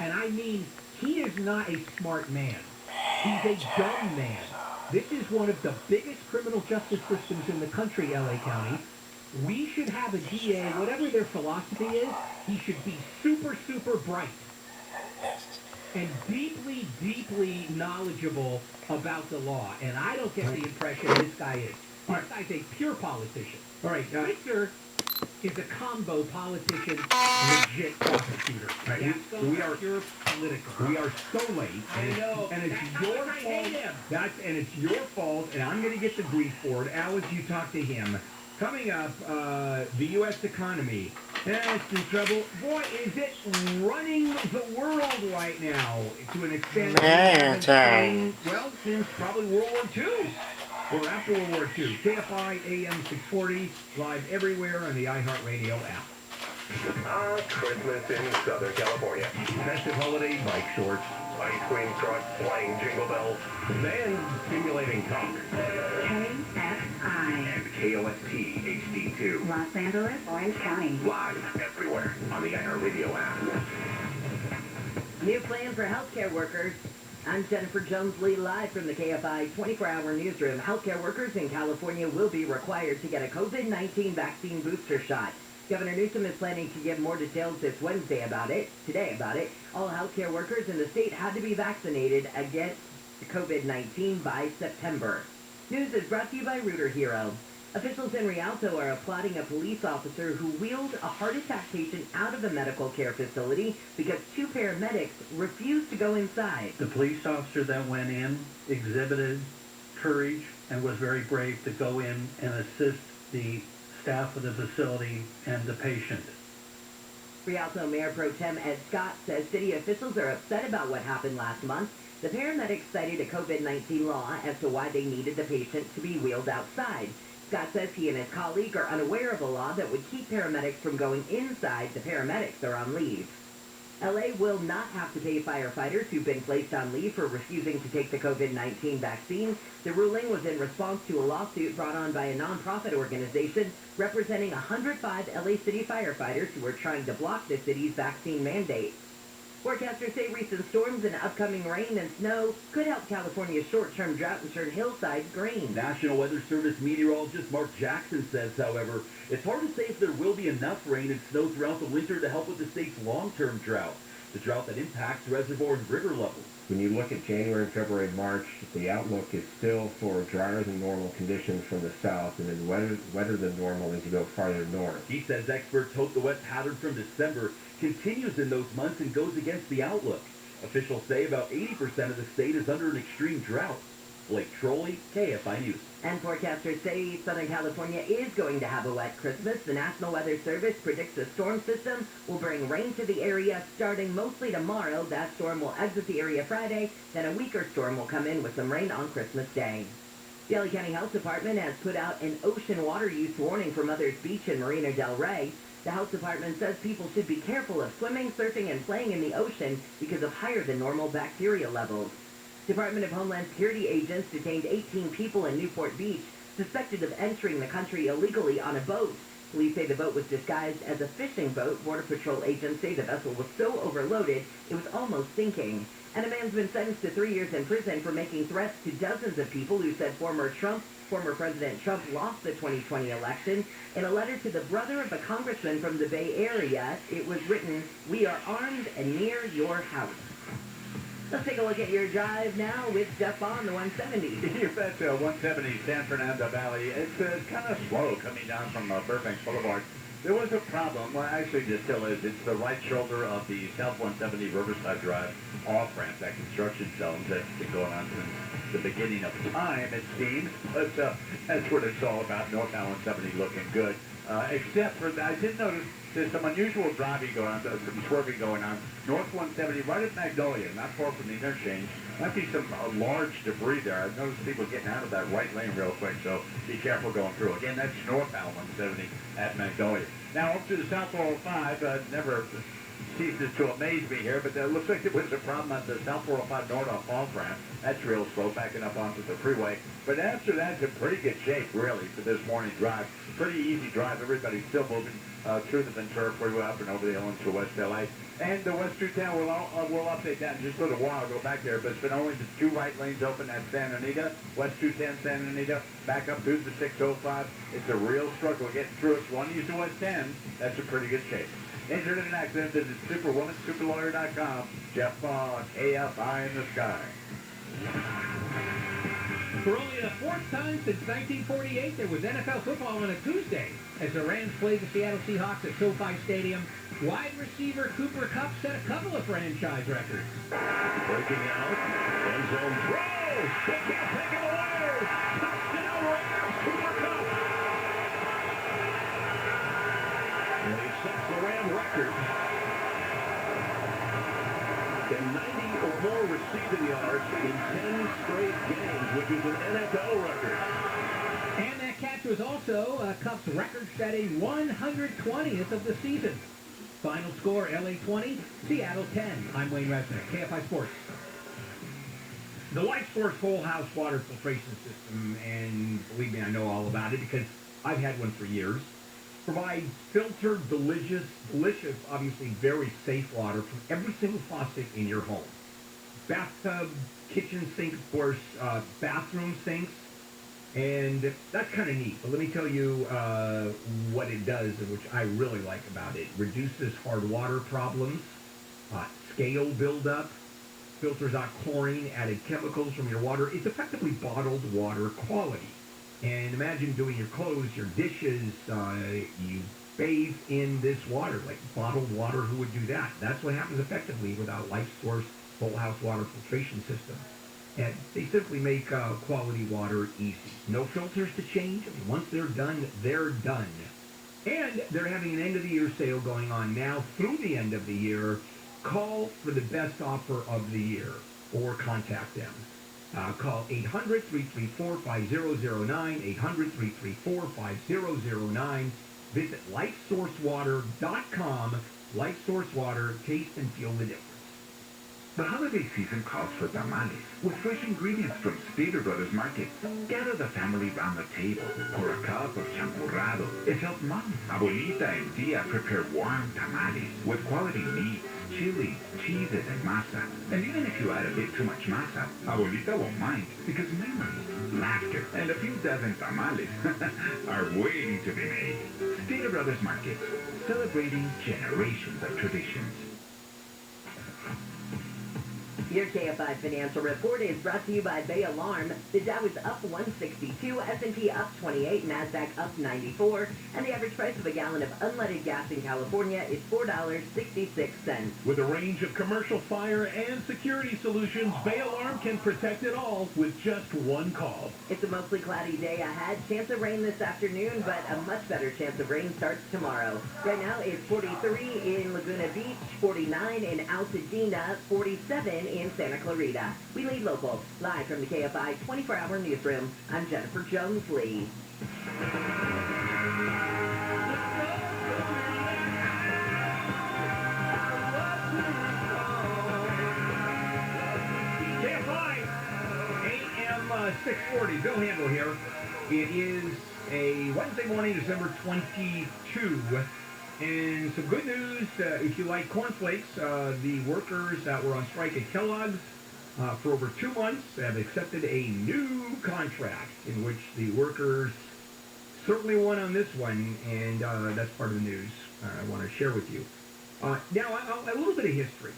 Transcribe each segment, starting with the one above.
And I mean, he is not a smart man. He's a dumb man. This is one of the biggest criminal justice systems in the country, LA County. We should have a DA, whatever their philosophy is, he should be super, super bright and deeply, deeply knowledgeable about the law. And I don't get the impression this guy is. This guy's a pure politician. All right, Victor is a combo politician, legit prosecutor. Right. We are pure political. We are so late. I know. And it's That's your how much I fault. hate him. And it's your fault, and I'm going to get the grief for it. Alex, you talk to him. Coming up, the U.S. economy. It's in trouble. Boy, is it running the world right now to an extent we haven't seen, well, since probably World War II. Or after World War II. Kfi Am 640, live everywhere on the iHeartRadio app. Christmas in Southern California. Festive holiday bike shorts. Ice cream trucks playing jingle bells. Band stimulating talk. KFI. And KOST HD2. Los Angeles, Orange County. Live everywhere on the iHeartRadio app. New plan for healthcare workers. I'm Jennifer Jones-Lee, live from the KFI 24-hour newsroom. Healthcare workers in California will be required to get a COVID-19 vaccine booster shot. Governor Newsom is planning to give more details this Wednesday about it. All healthcare workers in the state had to be vaccinated against COVID-19 by September. News is brought to you by Rooter Hero. Officials in Rialto are applauding a police officer who wheeled a heart attack patient out of a medical care facility because two paramedics refused to go inside. The police officer that went in exhibited courage and was very brave to go in and assist the staff of the facility and the patient. Rialto Mayor Pro Tem Ed Scott says city officials are upset about what happened last month. The paramedics cited a COVID-19 law as to why they needed the patient to be wheeled outside. Scott says he and his colleague are unaware of a law that would keep paramedics from going inside. The paramedics are on leave. LA will not have to pay firefighters who've been placed on leave for refusing to take the COVID-19 vaccine. The ruling was in response to a lawsuit brought on by a nonprofit organization representing 105 LA City firefighters who were trying to block the city's vaccine mandate. Forecasters say recent storms and upcoming rain and snow could help California's short-term drought and turn hillsides green. National Weather Service meteorologist Mark Jackson says, however, it's hard to say if there will be enough rain and snow throughout the winter to help with the state's long-term drought, the drought that impacts reservoir and river levels. When you look at January, February, March, the outlook is still for drier than normal conditions from the south and then wetter than normal as you go farther north. He says experts hope the wet pattern from December continues in those months and goes against the outlook. Officials say about 80% of the state is under an extreme drought. Blake Trolley, KFI News. And forecasters say Southern California is going to have a wet Christmas. The National Weather Service predicts a storm system will bring rain to the area starting mostly tomorrow. That storm will exit the area Friday. Then a weaker storm will come in with some rain on Christmas Day. The LA County Health Department has put out an ocean water use warning for Mother's Beach in Marina del Rey. The health department says people should be careful of swimming, surfing, and playing in the ocean because of higher than normal bacteria levels. Department of Homeland Security agents detained 18 people in Newport Beach suspected of entering the country illegally on a boat. Police say the boat was disguised as a fishing boat. Border Patrol agents say the vessel was so overloaded it was almost sinking. And a man's been sentenced to 3 years in prison for making threats to dozens of people who said former President Trump lost the 2020 election. In a letter to the brother of a congressman from the Bay Area, it was written, "We are armed and near your house." Let's take a look at your drive now with Jeff on the 170. You bet, 170 San Fernando Valley. It's kind of slow coming down from Burbank Boulevard. There was a problem. Well, actually, there still is. It's the right shoulder of the South 170 Riverside Drive off-ramp, that construction zone that's been going on since the beginning of time, it seems. But that's what it's all about. Northbound 170 looking good. Except for that, I did notice there's some unusual driving going on, some swerving going on. North 170, right at Magnolia, not far from the interchange. Might be some large debris there. I've noticed people getting out of that right lane real quick, so be careful going through. Again, that's northbound 170 at Magnolia. Now, up to the South 405, never ceases to amaze me here, but it looks like there was a problem at the South 405 north off-ramp. That's real slow, backing up onto the freeway. But after that, it's in pretty good shape, really, for this morning drive. Pretty easy drive. Everybody's still moving through the Ventura Freeway up and over the Owens to West LA. And the West 210, we'll update that in just a little while. Go back there, but it's been only the 2 right lanes open at Santa Anita, West 210 Santa Anita, back up through the 605. It's a real struggle getting through it. So 1 East to West 10, that's a pretty good shape. Injured in an accident, visit superwomansuperlawyer.com. Jeff Fogg, KFI in the sky. For only the 4th time since 1948, there was NFL football on a Tuesday as the Rams played the Seattle Seahawks at SoFi Stadium. Wide receiver Cooper Kupp set a couple of franchise records. Breaking out. End zone throw. They can't take it away. Touchdown Rams. Cooper Kupp. And he sets the Ram record. And 90 or more receiving yards in 10 straight games, which is an NFL record. And that catch was also Kupp's record-setting 120th of the season. Final score, LA 20, Seattle 10. I'm Wayne Resnick, KFI Sports. The Life Source Whole House Water Filtration System, and believe me, I know all about it because I've had one for years, provides filtered, delicious, obviously very safe water from every single faucet in your home. Bathtub, kitchen sink, of course, bathroom sinks, and that's kind of neat. But let me tell you what it does, which I really like about it. Reduces hard water problems, scale buildup, filters out chlorine, added chemicals from your water. It's effectively bottled water quality. And imagine doing your clothes, your dishes, you bathe in this water, like bottled water. Who would do that? That's what happens effectively without Life Source Whole House Water Filtration System. And they simply make quality water easy. No filters to change. I mean, once they're done, they're done. And they're having an end-of-the-year sale going on now through the end of the year. Call for the best offer of the year or contact them. Call 800-334-5009, 800-334-5009. Visit LifeSourceWater.com. LifeSource Water, taste and feel the difference. The holiday season calls for tamales, with fresh ingredients from Stater Brothers Market. Gather the family round the table for a cup of champurrado and help mom, abuelita, and tia prepare warm tamales with quality meats, chilies, cheeses, and masa. And even if you add a bit too much masa, abuelita won't mind, because memories, laughter, and a few dozen tamales are waiting to be made. Stater Brothers Market, celebrating generations of traditions. Your KFI Financial Report is brought to you by Bay Alarm. The Dow is up 162, S&P up 28, NASDAQ up 94, and the average price of a gallon of unleaded gas in California is $4.66. With a range of commercial fire and security solutions, Bay Alarm can protect it all with just one call. It's a mostly cloudy day ahead. Chance of rain this afternoon, but a much better chance of rain starts tomorrow. Right now it's 43 in Laguna Beach, 49 in Altadena, 47 in Santa Clarita. We lead local. Live from the KFI 24-hour newsroom, I'm Jennifer Jones-Lee. KFI AM 640. Bill Handel here. It is a Wednesday morning, December 22. And some good news, if you like cornflakes, the workers that were on strike at Kellogg's for over 2 months have accepted a new contract in which the workers certainly won on this one, and that's part of the news I want to share with you. Now, a little bit of history,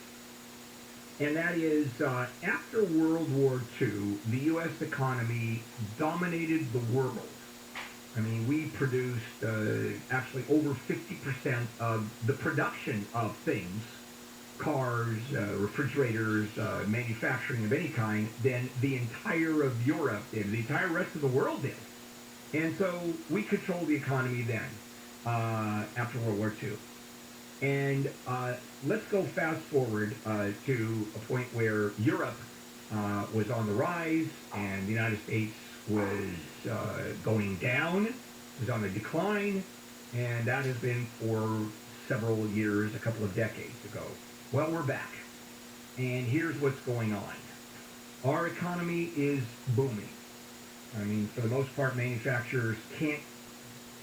and that is after World War II, the U.S. economy dominated the world. I mean, we produced actually over 50% of the production of things, cars, refrigerators, manufacturing of any kind, than the entire of Europe did, the entire rest of the world did. And so we controlled the economy then, after World War II. And let's go fast forward to a point where Europe was on the rise and the United States was going down, was on the decline, and that has been for several years, a couple of decades ago. Well, we're back, and here's what's going on. Our economy is booming. I mean, for the most part, manufacturers can't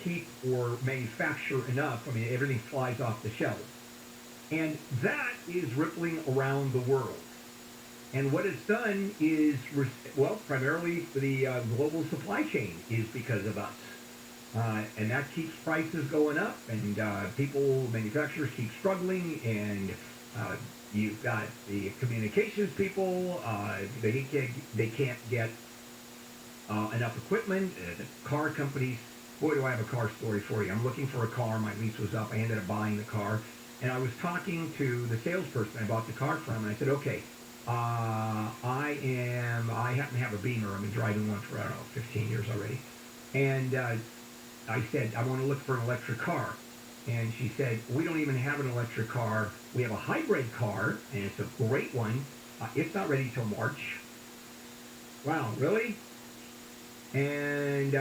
keep or manufacture enough. I mean, everything flies off the shelves. And that is rippling around the world. And what it's done is, well, primarily the global supply chain is because of us. And that keeps prices going up, and manufacturers keep struggling, and you've got the communications people, they can't get enough equipment. The car companies, boy, do I have a car story for you. I'm looking for a car. My lease was up. I ended up buying the car. And I was talking to the salesperson I bought the car from, and I said, okay, I happen to have a Beamer. I've been driving one for, I don't know, 15 years already. And I said, I want to look for an electric car. And she said, we don't even have an electric car. We have a hybrid car, and it's a great one. It's not ready till March. Wow, really? And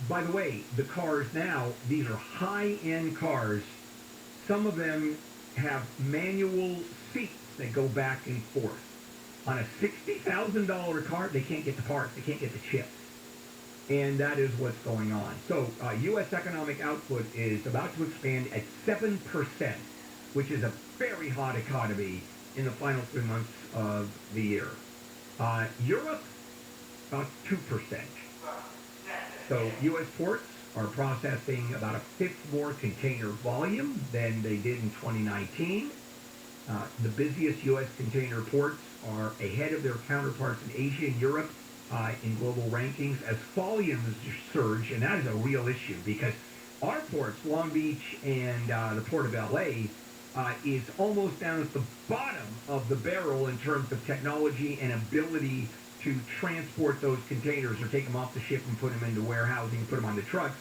by the way, the cars now, these are high-end cars. Some of them have manual seats that go back and forth. On a $60,000 car, they can't get the parts. They can't get the chips. And that is what's going on. So U.S. economic output is about to expand at 7%, which is a very hot economy in the final 3 months of the year. Europe, about 2%. So U.S. ports are processing about a fifth more container volume than they did in 2019. The busiest U.S. container ports are ahead of their counterparts in Asia and Europe in global rankings as volumes surge, and that is a real issue because our ports, Long Beach and the Port of L.A., is almost down at the bottom of the barrel in terms of technology and ability to transport those containers or take them off the ship and put them into warehousing and put them on the trucks.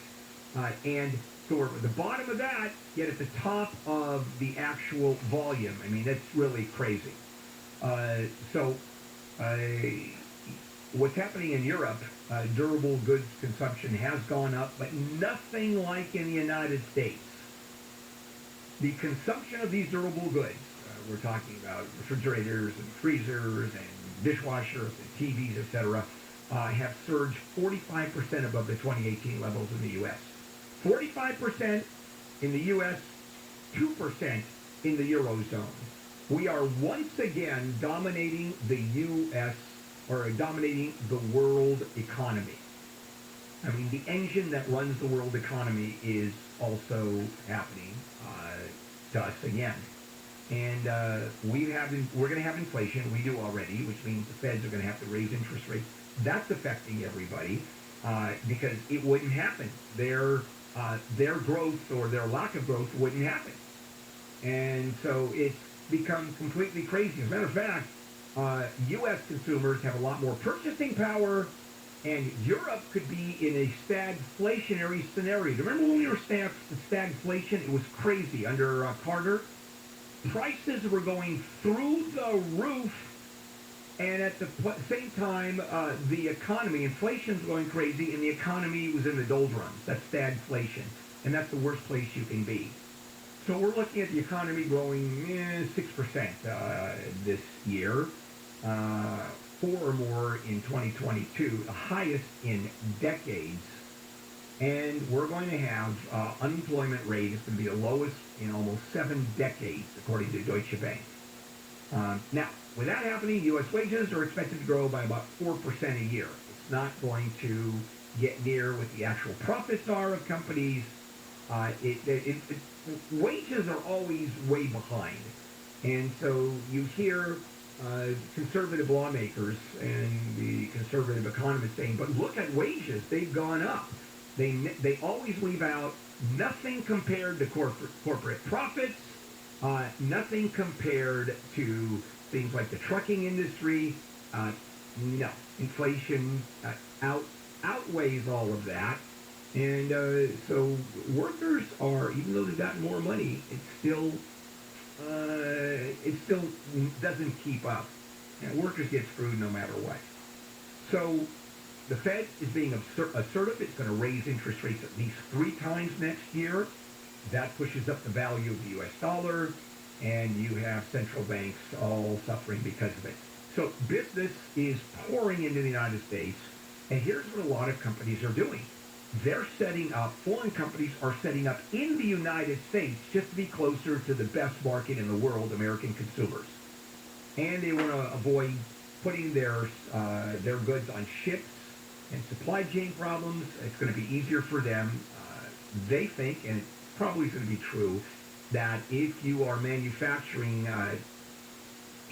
And so we're at the bottom of that, yet at the top of the actual volume. I mean, that's really crazy. What's happening in Europe, durable goods consumption has gone up, but nothing like in the United States. The consumption of these durable goods, we're talking about refrigerators and freezers and dishwashers and TVs, etc., have surged 45% above the 2018 levels in the U.S. 45% in the U.S., 2% in the Eurozone. We are once again dominating the U.S., or dominating the world economy. I mean, the engine that runs the world economy is also happening to us again. And we're going to have inflation. We do already, which means the Feds are going to have to raise interest rates. That's affecting everybody because it wouldn't happen. Their growth or their lack of growth wouldn't happen. And so it's become completely crazy. As a matter of fact, U.S. consumers have a lot more purchasing power, and Europe could be in a stagflationary scenario. Remember when we were stagflation? It was crazy under Carter. Prices were going through the roof, and at the same time, the economy, inflation's going crazy, and the economy was in the doldrums. That's stagflation, and that's the worst place you can be. So we're looking at the economy growing 6% this year, 4 or more in 2022, the highest in decades. And we're going to have unemployment rate is going to be the lowest in almost 7 decades, according to Deutsche Bank. Now, with that happening, U.S. wages are expected to grow by about 4% a year. It's not going to get near what the actual profits are of companies. Wages are always way behind. And so you hear conservative lawmakers and the conservative economists saying, but look at wages, they've gone up. They always leave out nothing compared to corporate profits, nothing compared to things like the trucking industry. No, inflation outweighs all of that. And so workers are, even though they've got more money, it still doesn't keep up. And workers get screwed no matter what. So the Fed is being assertive. It's going to raise interest rates at least 3 times next year. That pushes up the value of the U.S. dollar, and you have central banks all suffering because of it. So business is pouring into the United States, and here's what a lot of companies are doing. they're setting up, foreign companies are setting up in the United States just to be closer to the best market in the world, American consumers. And they want to avoid putting their goods on ships and supply chain problems. It's going to be easier for them. They think, and it probably is going to be true, that if you are manufacturing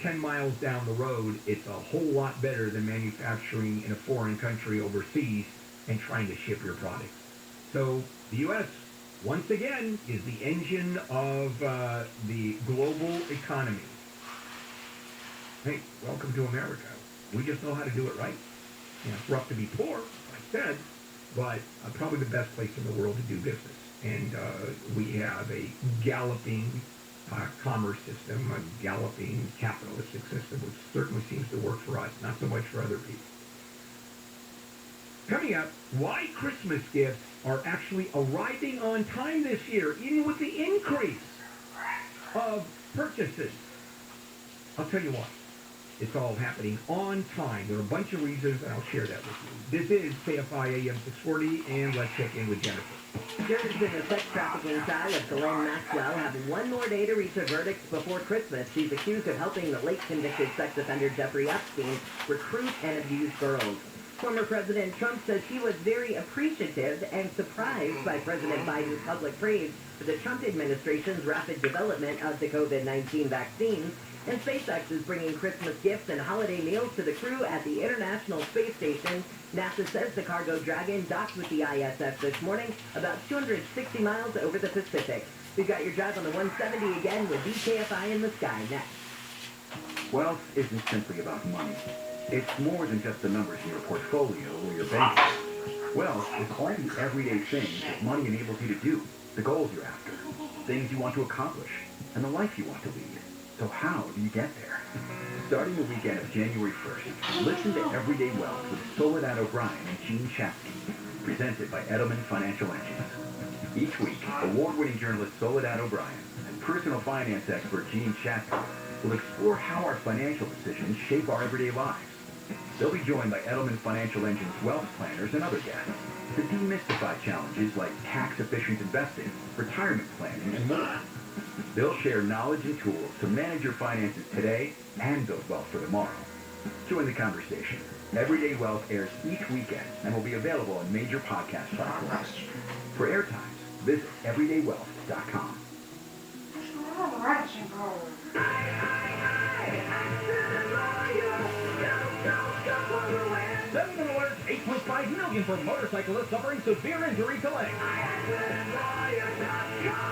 10 miles down the road, it's a whole lot better than manufacturing in a foreign country overseas and trying to ship your products. So the U.S., once again, is the engine of the global economy. Hey, welcome to America. We just know how to do it right. You know, it's rough to be poor, like I said, but probably the best place in the world to do business. And we have a galloping commerce system, a galloping capitalistic system, which certainly seems to work for us, not so much for other people. Coming up, why Christmas gifts are actually arriving on time this year, even with the increase of purchases. I'll tell you what. It's all happening on time. There are a bunch of reasons, and I'll share that with you. This is Kfi Am 640, and let's check in with Jennifer. Jurors in the sex trafficking trial of Ghislaine Maxwell have one more day to reach a verdict before Christmas. She's accused of helping the late convicted sex offender Jeffrey Epstein recruit and abuse girls. Former President Trump says he was very appreciative and surprised by President Biden's public praise for the Trump administration's rapid development of the COVID-19 vaccines. And SpaceX is bringing Christmas gifts and holiday meals to the crew at the International Space Station. NASA says the cargo Dragon docked with the ISS this morning, about 260 miles over the Pacific. We've got your drive on the 170 again with DKFI in the sky next. Wealth isn't simply about money. It's more than just the numbers in your portfolio or your bank account. Wealth is all the everyday things that money enables you to do, the goals you're after, things you want to accomplish, and the life you want to lead. So how do you get there? Starting the weekend of January 1st, listen to Everyday Wealth with Soledad O'Brien and Gene Chapsky, presented by Edelman Financial Engines. Each week, award-winning journalist Soledad O'Brien and personal finance expert Gene Chapsky will explore how our financial decisions shape our everyday lives. They'll be joined by Edelman Financial Engine's wealth planners and other guests to demystify challenges like tax-efficient investing, retirement planning, and more. They'll share knowledge and tools to manage your finances today and build wealth for tomorrow. Join the conversation. Everyday Wealth airs each weekend and will be available on major podcast platforms. For airtimes, visit everydaywealth.com. 7 alerts, 8.5 million for motorcyclists suffering severe injury to legs.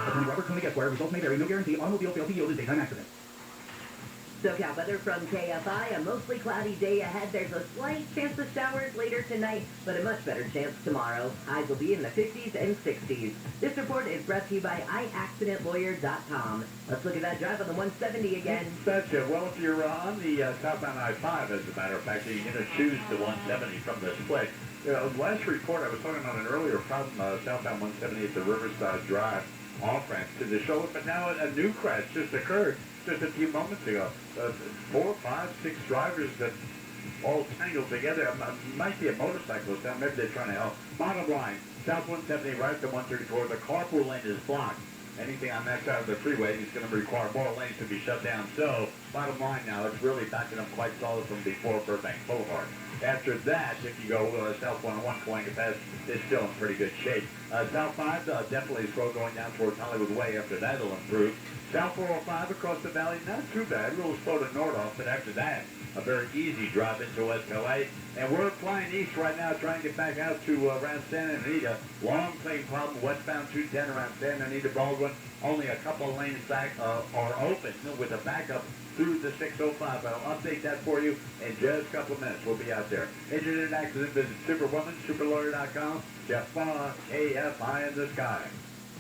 Attorney Robert Koenig, Esquire. Results may vary. No guarantee. Automobile failed to yield in daytime accident. SoCal weather from KFI. A mostly cloudy day ahead. There's a slight chance of showers later tonight, but a much better chance tomorrow. Highs will be in the 50s and 60s. This report is brought to you by iaccidentlawyer.com. Let's look at that drive on the 170 again. Betcha. Well, if you're on the southbound I-5, as a matter of fact, you can choose the 170 from the split. Last report, I was talking about an earlier problem, southbound 170 at the Riverside Drive off-ramp to the shoulder, but now a new crash just occurred just a few moments ago. 4, 5, 6 drivers that all tangled together. Might be a motorcyclist down. Maybe they're trying to help. Bottom line, south 170 right to 134. The carpool lane is blocked. Anything on that side of the freeway is going to require more lanes to be shut down. So, bottom line now, it's really backing up quite solid from before Burbank Boulevard. After that, if you go south 101 going past, it's still in pretty good shape. South 5 definitely slow going down towards Hollywood Way. After that, it'll improve. South 405 across the valley, not too bad. A little slow to Nordoff, but after that, a very easy drive into West LA. And we're flying east right now, trying to get back out to around Santa Anita. Long plane problem, westbound 210 around Santa Anita, Baldwin. Only a couple of lanes back are open with a backup through the 605. I'll update that for you in just a couple of minutes. We'll be out there. Injured in an accident, visit Superwoman, superlawyer.com. Jeff Baugh, KFI in the sky.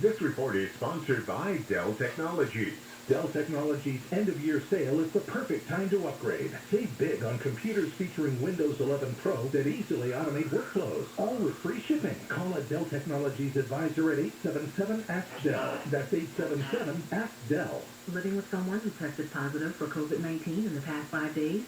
This report is sponsored by Dell Technologies. Dell Technologies' end-of-year sale is the perfect time to upgrade. Save big on computers featuring Windows 11 Pro that easily automate workflows, all with free shipping. Call a Dell Technologies advisor at 877-ASK-DELL. That's 877-ASK-DELL. Living with someone who tested positive for COVID-19 in the past 5 days?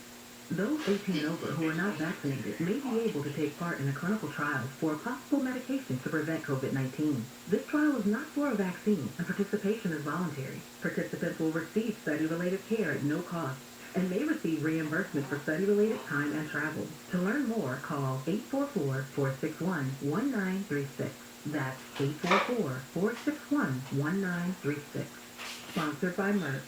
Those 18 and over who are not vaccinated may be able to take part in a clinical trial for a possible medication to prevent COVID-19. This trial is not for a vaccine, and participation is voluntary. Participants will receive study-related care at no cost and may receive reimbursement for study-related time and travel. To learn more, call 844-461-1936. That's 844-461-1936. Sponsored by Merck.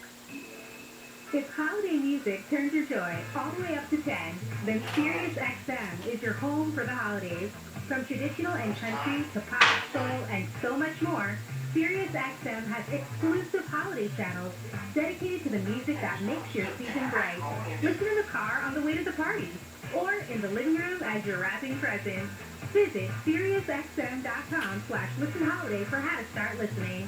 If holiday music turns your joy all the way up to 10, then Sirius XM is your home for the holidays. From traditional and country to pop, soul, and so much more, Sirius XM has exclusive holiday channels dedicated to the music that makes your season bright. Listen in the car on the way to the party, or in the living room as you're wrapping presents. Visit SiriusXM.com/listenholiday for how to start listening.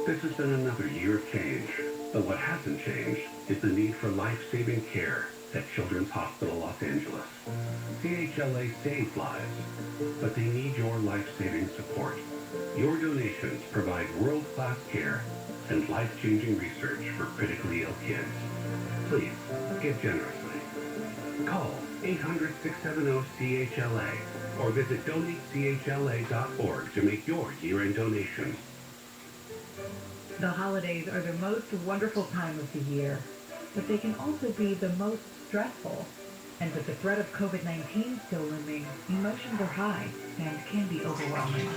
This has been another year of change, but what hasn't changed is the need for life-saving care at Children's Hospital Los Angeles. CHLA saves lives, but they need your life-saving support. Your donations provide world-class care and life-changing research for critically ill kids. Please, give generously. Call 800-670-CHLA or visit donatechla.org to make your year-end donation. The holidays are the most wonderful time of the year, but they can also be the most stressful. And with the threat of COVID-19 still looming, emotions are high and can be overwhelming.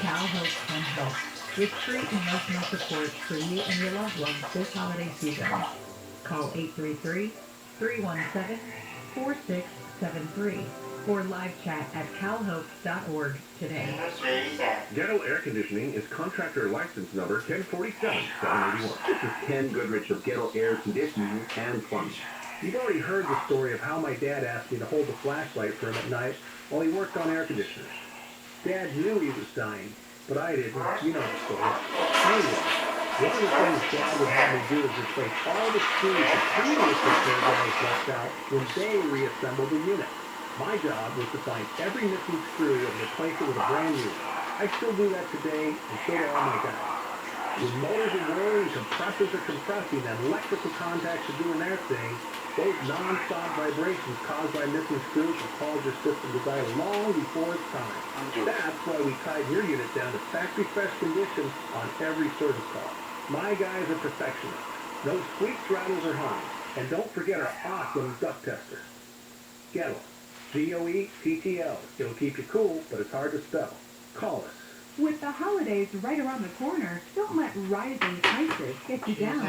Cal Hope can help with free emotional support for you and your loved ones this holiday season. Call 833-317-4673 or live chat at calhope.org today. Ghetto Air Conditioning is contractor license number 1047781. This is Ken Goodrich of Ghetto Air Conditioning and Plumbing. You've already heard the story of how my dad asked me to hold the flashlight for him at night while he worked on air conditioners. Dad knew he was dying, but I didn't. You know the story. Anyway, one of the things Dad would have me do is replace all the screws the previous repair guys left out when they reassembled the unit. My job was to find every missing screw and replace it with a brand new one. I still do that today, and so do all my guys. When motors are whirring, compressors are compressing, and electrical contacts are doing their thing, those non-stop vibrations caused by missing screws will cause your system to die long before it's time. That's why we tied your unit down to factory-fresh condition on every service call. My guys are perfectionists. No squeaks, rattles, or hums. And don't forget our awesome duct tester. Gettle. GOETTL. It'll keep you cool, but it's hard to spell. Call us. With the holidays right around the corner, don't let rising prices get you down.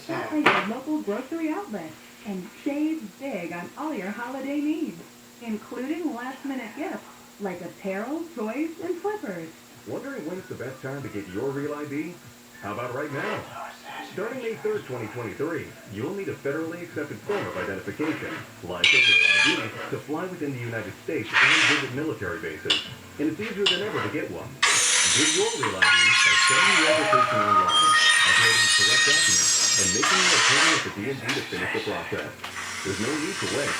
Stop by your local grocery outlet and save big on all your holiday needs, including last-minute gifts like apparel, toys, and slippers. Wondering when it's the best time to get your Real ID? How about right now? Starting May 3rd, 2023, you'll need a federally accepted form of identification, like a Real ID, to fly within the United States and visit military bases. And it's easier than ever to get one. Get your Real ID by starting your application online, uploading the correct documents, and making an appointment at the DMV to finish the process. There's no need to wait.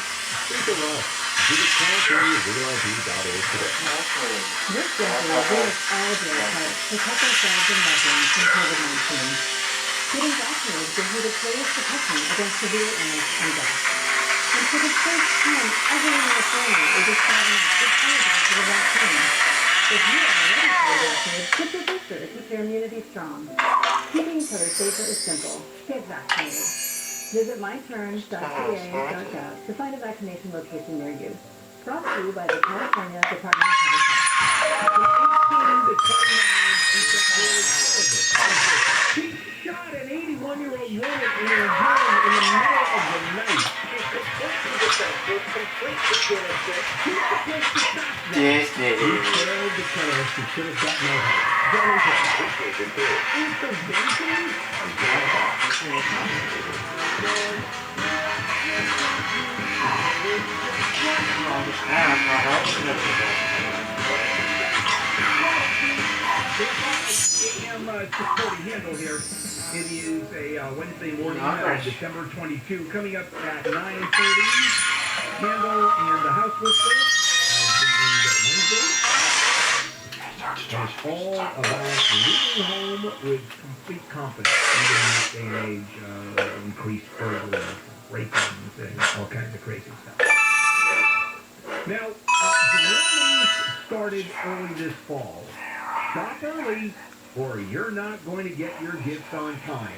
Think of us. Visit CaliforniaRealID.org today. This schedule will all do our part to protect ourselves and loved ones from COVID-19. Getting vaccinated gives you the greatest protection against severe illness and death. And for the first time, everyone in the family is describing this eligible for the vaccine. If you are already fully vaccinated, get your booster to keep your immunity strong. Keeping each other safer is simple. Get vaccinated. Visit myturn.ca.gov to find a vaccination location near you. Brought to you by the California Department of Health. He shot an 81-year-old woman in her home in the middle of the night. She's completely defenseless, completely innocent. Who's supposed to stop that? Yes, it He is. failed the terrorist who should have got no help. AM 640 handle here. It is a Wednesday morning, December 22. Coming up at 9:30, Handle and the House Whisperer as the Wednesday. It's all about leaving home with complete confidence, even in this day and age. increased burglaries, break-ins, and all kinds of crazy stuff. Now, deliveries started early this fall. Shop early, or you're not going to get your gifts on time.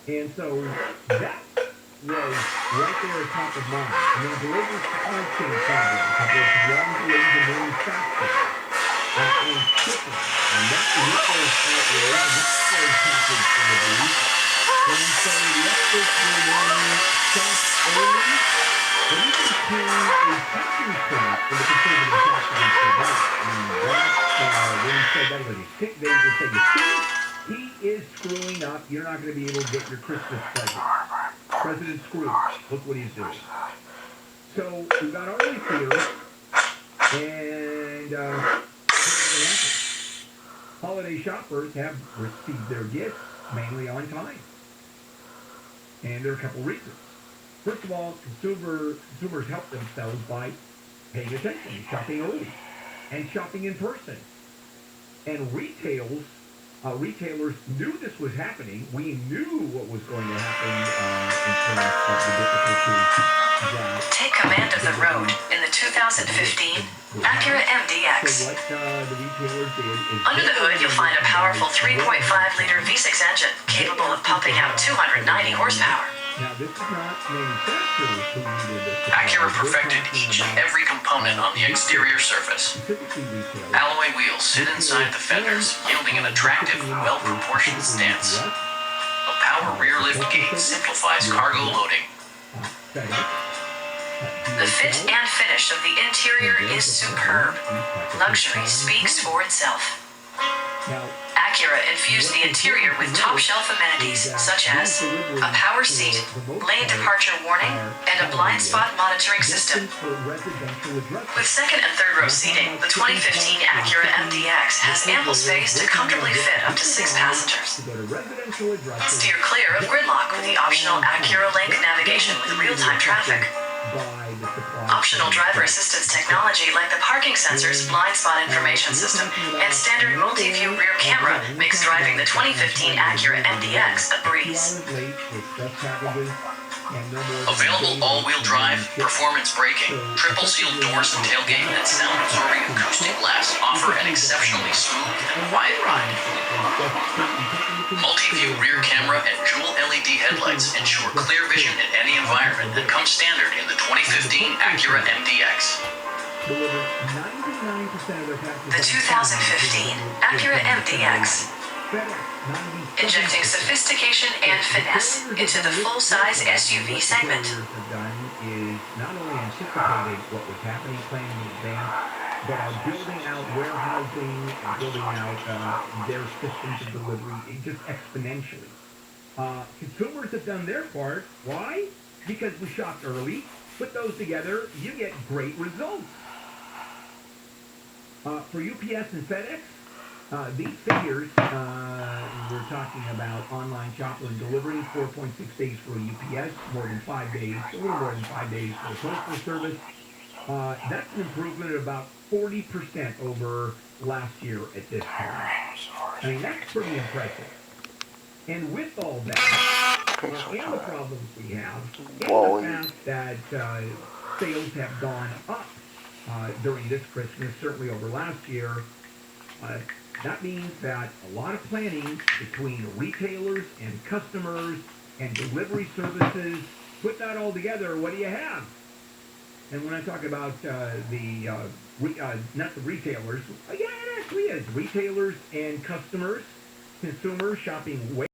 And so that was right there at top of mind. I mean, delivery supply chain problems, with long delays in manufacturing and shipping, and that ripples outward, and that slows package deliveries. And so the experts were warning shop early, but even became a touching point for the conservative tax against their vote. I mean, that, when he said that, when he picked, they would say, you see, he is screwing up. You're not going to be able to get your Christmas present. President Scrooge, look what he's doing. So we got our early fears, and holiday shoppers have received their gifts mainly on time. And there are a couple reasons. First of all, consumers help themselves by paying attention, shopping early, and shopping in person. And retailers knew this was happening. We knew what was going to happen in terms of the difficulties that... Take command of the road in the 2015 Acura MDX. So what the retailers did is... Under the hood, you'll find a powerful 3.5-liter V6 engine capable of pumping out 290 horsepower. Now, this is not manufacturers who needed this. Acura perfected each and every component on the exterior surface. Alloy wheels sit inside the fenders, yielding an attractive, well-proportioned stance. A power rear lift gate simplifies cargo loading. The fit and finish of the interior is superb. Luxury speaks for itself. Acura infused the interior with top-shelf amenities such as a power seat, lane departure warning, and a blind spot monitoring system. With second and third row seating, the 2015 Acura MDX has ample space to comfortably fit up to 6 passengers. Steer clear of gridlock with the optional Acura Link navigation with real-time traffic. Optional driver assistance technology like the parking sensors, blind spot information system, and standard multi-view rear camera makes driving the 2015 Acura MDX a breeze. Available all-wheel drive, performance braking, triple sealed doors and tailgate, and sound-absorbing acoustic glass offer an exceptionally smooth and quiet ride. Multi-view rear camera and dual LED headlights ensure clear vision in any environment that comes standard in the 2015 Acura MDX. The 2015 Acura MDX. Injecting sophistication and finesse into the full-size SUV segment. Is not only anticipating what was happening, planning in advance, but are building out warehousing and building out their systems of delivery just exponentially. Consumers have done their part. Why? Because we shopped early. Put those together, you get great results. For UPS and FedEx, these figures, we're talking about online shopper and delivery, 4.6 days for UPS, more than 5 days, a little more than 5 days for the Postal Service. That's an improvement of about 40% over last year at this time. I mean, that's pretty impressive. And with all that, and the problems we have, and the fact that sales have gone up during this Christmas, certainly over last year, that means that a lot of planning between retailers and customers and delivery services, put that all together, what do you have? And when I talk about not the retailers, yeah, it actually is. Retailers and customers, consumers shopping way